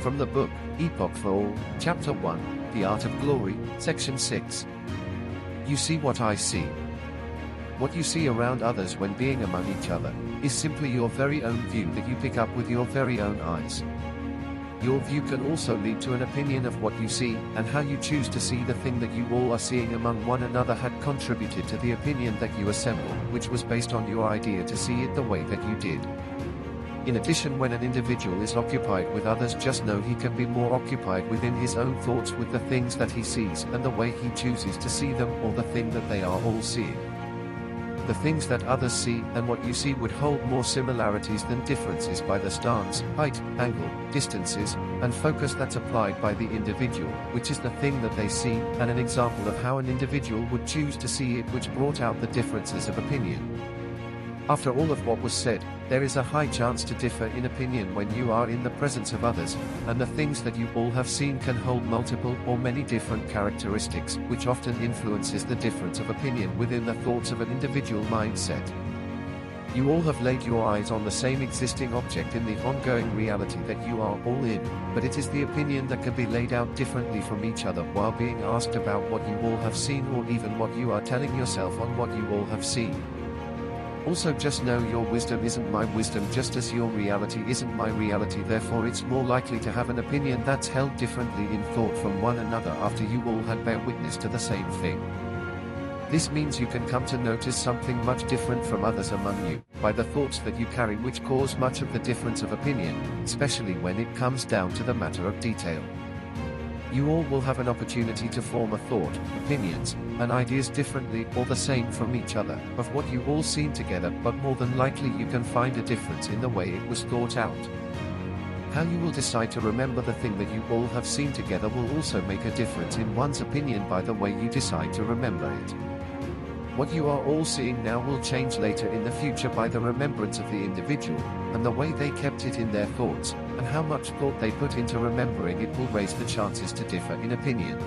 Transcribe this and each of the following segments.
From the book, Epoch for All, Chapter 1, The Art of Glory, Section 6. You see what I see. What you see around others when being among each other, is simply your very own view that you pick up with your very own eyes. Your view can also lead to an opinion of what you see, and how you choose to see the thing that you all are seeing among one another had contributed to the opinion that you assemble, which was based on your idea to see it the way that you did. In addition, when an individual is occupied with others, just know he can be more occupied within his own thoughts with the things that he sees and the way he chooses to see them, or the thing that they are all seeing. The things that others see and what you see would hold more similarities than differences by the stance, height, angle, distances, and focus that's applied by the individual, which is the thing that they see, and an example of how an individual would choose to see it which brought out the differences of opinion. After all of what was said, there is a high chance to differ in opinion when you are in the presence of others, and the things that you all have seen can hold multiple or many different characteristics, which often influences the difference of opinion within the thoughts of an individual mindset. You all have laid your eyes on the same existing object in the ongoing reality that you are all in, but it is the opinion that can be laid out differently from each other while being asked about what you all have seen, or even what you are telling yourself on what you all have seen. Also, just know your wisdom isn't my wisdom, just as your reality isn't my reality, therefore it's more likely to have an opinion that's held differently in thought from one another after you all had bear witness to the same thing. This means you can come to notice something much different from others among you, by the thoughts that you carry, which cause much of the difference of opinion, especially when it comes down to the matter of detail. You all will have an opportunity to form a thought, opinions, and ideas differently or the same from each other, of what you all seen together, but more than likely you can find a difference in the way it was thought out. How you will decide to remember the thing that you all have seen together will also make a difference in one's opinion by the way you decide to remember it. What you are all seeing now will change later in the future by the remembrance of the individual, and the way they kept it in their thoughts, and how much thought they put into remembering it will raise the chances to differ in opinion.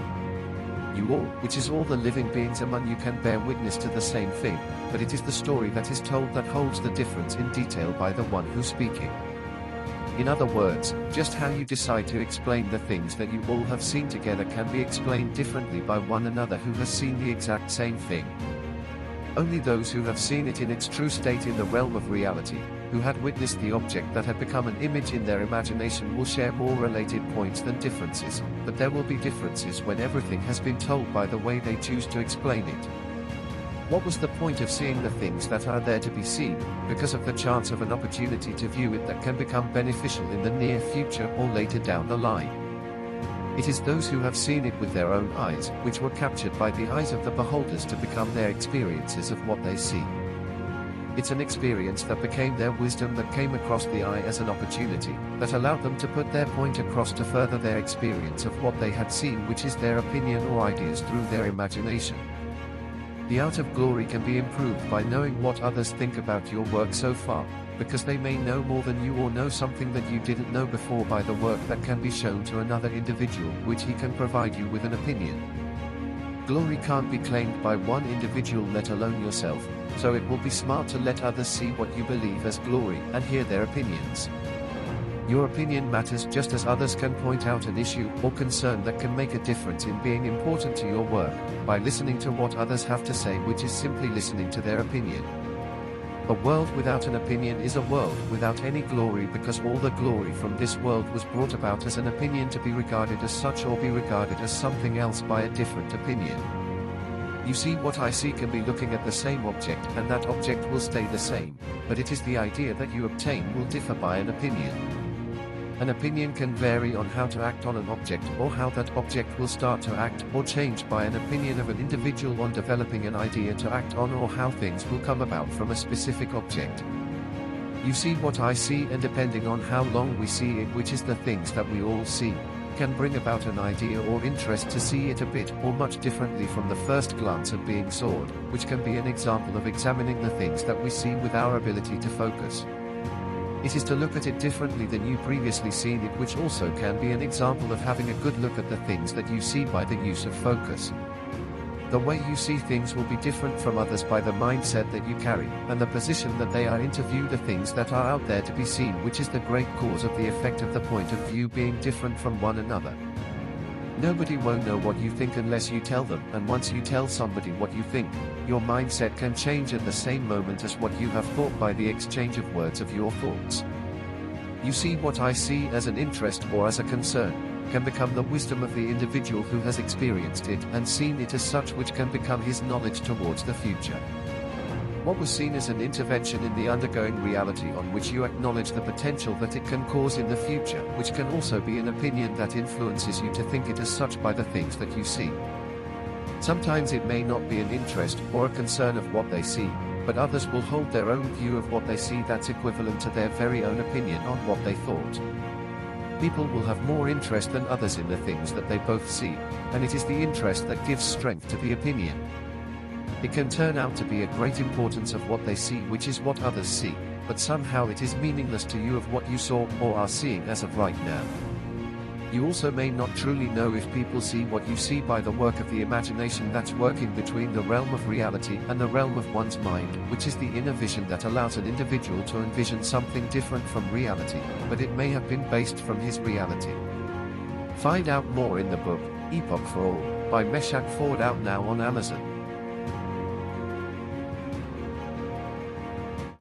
You all, which is all the living beings among you, can bear witness to the same thing, but it is the story that is told that holds the difference in detail by the one who's speaking. In other words, just how you decide to explain the things that you all have seen together can be explained differently by one another who has seen the exact same thing. Only those who have seen it in its true state in the realm of reality, who had witnessed the object that had become an image in their imagination, will share more related points than differences, but there will be differences when everything has been told by the way they choose to explain it. What was the point of seeing the things that are there to be seen, because of the chance of an opportunity to view it that can become beneficial in the near future or later down the line? It is those who have seen it with their own eyes, which were captured by the eyes of the beholders to become their experiences of what they see. It's an experience that became their wisdom, that came across the eye as an opportunity, that allowed them to put their point across to further their experience of what they had seen, which is their opinion or ideas through their imagination. The art of glory can be improved by knowing what others think about your work so far, because they may know more than you, or know something that you didn't know before by the work that can be shown to another individual, which he can provide you with an opinion. Glory can't be claimed by one individual, let alone yourself, so it will be smart to let others see what you believe as glory, and hear their opinions. Your opinion matters just as others can point out an issue or concern that can make a difference in being important to your work, by listening to what others have to say, which is simply listening to their opinion. A world without an opinion is a world without any glory, because all the glory from this world was brought about as an opinion to be regarded as such, or be regarded as something else by a different opinion. You see what I see can be looking at the same object, and that object will stay the same, but it is the idea that you obtain will differ by an opinion. An opinion can vary on how to act on an object, or how that object will start to act or change by an opinion of an individual on developing an idea to act on, or how things will come about from a specific object. You see what I see, and depending on how long we see it, which is the things that we all see, can bring about an idea or interest to see it a bit or much differently from the first glance of being sawed, which can be an example of examining the things that we see with our ability to focus. It is to look at it differently than you previously seen it, which also can be an example of having a good look at the things that you see by the use of focus. The way you see things will be different from others by the mindset that you carry, and the position that they are in to view the things that are out there to be seen, which is the great cause of the effect of the point of view being different from one another. Nobody won't know what you think unless you tell them, and once you tell somebody what you think, your mindset can change at the same moment as what you have thought by the exchange of words of your thoughts. You see, what I see as an interest or as a concern can become the wisdom of the individual who has experienced it and seen it as such, which can become his knowledge towards the future. What was seen as an intervention in the undergoing reality on which you acknowledge the potential that it can cause in the future, which can also be an opinion that influences you to think it as such by the things that you see. Sometimes it may not be an interest or a concern of what they see, but others will hold their own view of what they see that's equivalent to their very own opinion on what they thought. People will have more interest than others in the things that they both see, and it is the interest that gives strength to the opinion. It can turn out to be a great importance of what they see, which is what others see, but somehow it is meaningless to you of what you saw or are seeing as of right now. You also may not truly know if people see what you see by the work of the imagination that's working between the realm of reality and the realm of one's mind, which is the inner vision that allows an individual to envision something different from reality, but it may have been based from his reality. Find out more in the book, Epoch for All, by Meshack Ford, out now on Amazon.